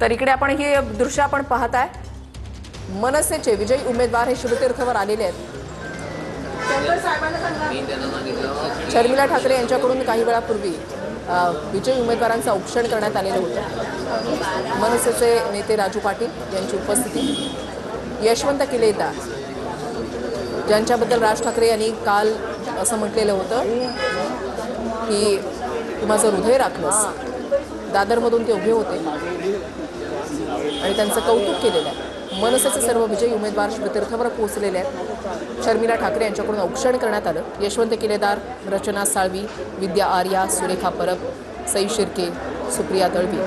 तर इकडे आपण ही दृश्य आपण पाहताय, मनसेचे विजयी उमेदवार हे शिवतीर्थवर आलेले आहेत। शर्मिला ठाकरे यांच्याकडून काही वेळापूर्वी विजयी उमेदवारांचं औक्षण करण्यात आलेलं होतं। मनसेचे नेते राजू पाटील यांची उपस्थिती, यशवंत किलेदार ज्यांच्याबद्दल राज ठाकरे यांनी काल असं म्हटलेलं होतं की तू माझं हृदय राखलंस, दादरमधून ते उभे होते आणि त्यांचं कौतुक केलेलं आहे। मनसेचे सर्व विजयी उमेदवार शिवतीर्थवर पोहोचलेले आहेत। शर्मिला ठाकरे यांच्याकडून औक्षण करण्यात आलं। यशवंत किलेदार, रचना साळवी, विद्या आर्या, सुरेखा परब, सई शिर्के, सुप्रिया दळवी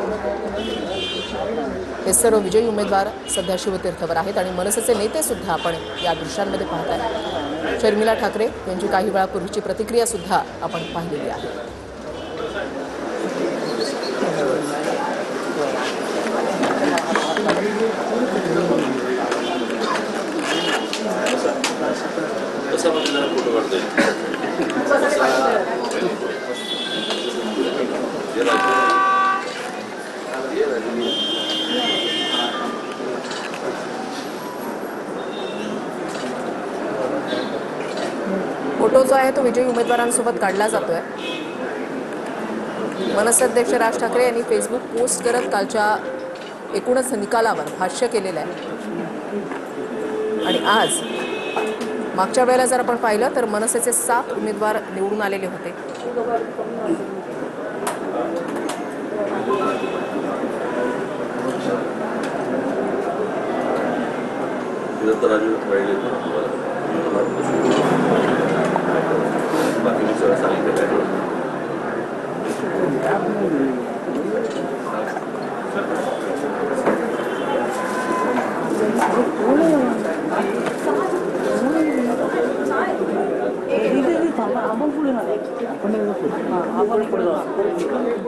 हे सर्व विजयी उमेदवार सध्या शिवतीर्थवर आहेत आणि मनसेचे नेते सुद्धा आपण या दृश्यांमध्ये पाहताय। शर्मिला ठाकरे यांची काही वेळापूर्वीची प्रतिक्रिया सुद्धा आपण पाहिलेली आहे। फोटो जो आहे तो विजयी उमेदवारांसोबत काढला जातोय। मनसे अध्यक्ष राज ठाकरे यांनी फेसबुक पोस्ट करत कालच्या एकूणच निकालावर भाष्य केलेलं आहे आणि आज मागच्या वेळेला जर आपण पाहिलं तर मनसेचे 7 उमेदवार निवडून आलेले होते।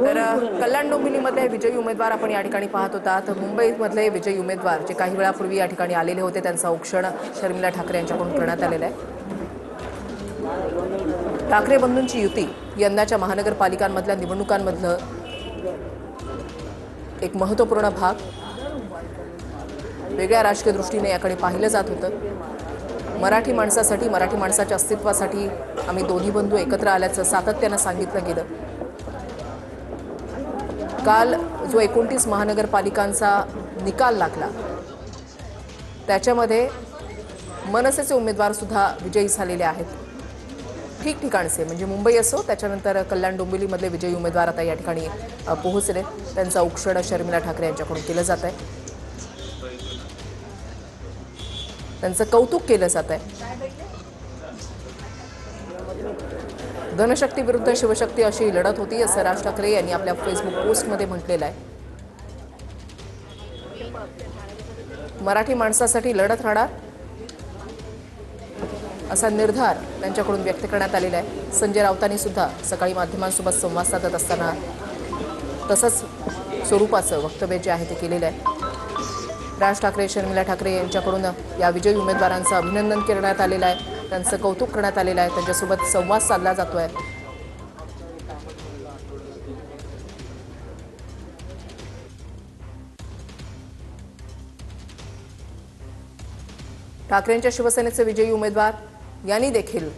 तर कल्याण डोंबिवलीमध्ये विजयी उमेदवार आपण या ठिकाणी पाहत होता। तर मुंबईमधले विजयी उमेदवार जे काही वेळापूर्वी या ठिकाणी आलेले होते त्यांचं औक्षण शर्मिला ठाकरे यांच्याकडून करण्यात आलेलं आहे। ठाकरे बंधूंची युती यंदाच्या महानगरपालिकांमधल्या निवडणुकांमधलं एक महत्त्वपूर्ण भाग, वेगळ्या राजकीय दृष्टीने याकडे पाहिलं जात होतं। मराठी माणसासाठी, मराठी माणसाच्या अस्तित्वासाठी आम्ही दोन्ही बंधू एकत्र आल्याचं सातत्यानं सांगितलं गेलं। काल जो 29 महानगरपालिकांचा निकाल लागला त्याच्यामध्ये मनसेचे उमेदवार सुद्धा विजयी झालेले आहेत। ठिकठिकाणचे म्हणजे मुंबई असो, त्याच्यानंतर कल्याण डोंबिवलीमधले विजयी उमेदवार आता या ठिकाणी पोहोचले। त्यांचं औक्षण शर्मिला ठाकरे यांच्याकडून केलं जात आहे, त्यांचं कौतुक केलं जात आहे। धनशक्ती विरुद्ध शिवशक्ती अशी लढत होती असं राज ठाकरे यांनी आपल्या फेसबुक पोस्टमध्ये म्हटलेलं आहे। मराठी माणसासाठी लढत राहणार असा निर्धार त्यांच्याकडून व्यक्त करण्यात आलेला आहे। संजय राऊतांनी सुद्धा सकाळी माध्यमांसोबत संवाद साधत असताना तसंच स्वरूपाचं वक्तव्य जे आहे ते केलेलं आहे। राज ठाकरे, शर्मिला ठाकरे यांच्याकडून या विजयी उमेदवारांचं अभिनंदन करण्यात आलेलं आहे, त्यांचं कौतुक करण्यात आलेलं आहे, त्यांच्यासोबत संवाद साधला जातोय। ठाकरेंच्या शिवसेनेचे विजयी उमेदवार यांनी देखील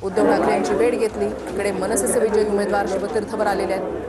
उद्धव ठाकरे यांची भेट घेतली। इकडे मनसेचे विजयी उमेदवार शिवतीर्थवर आलेले आहेत।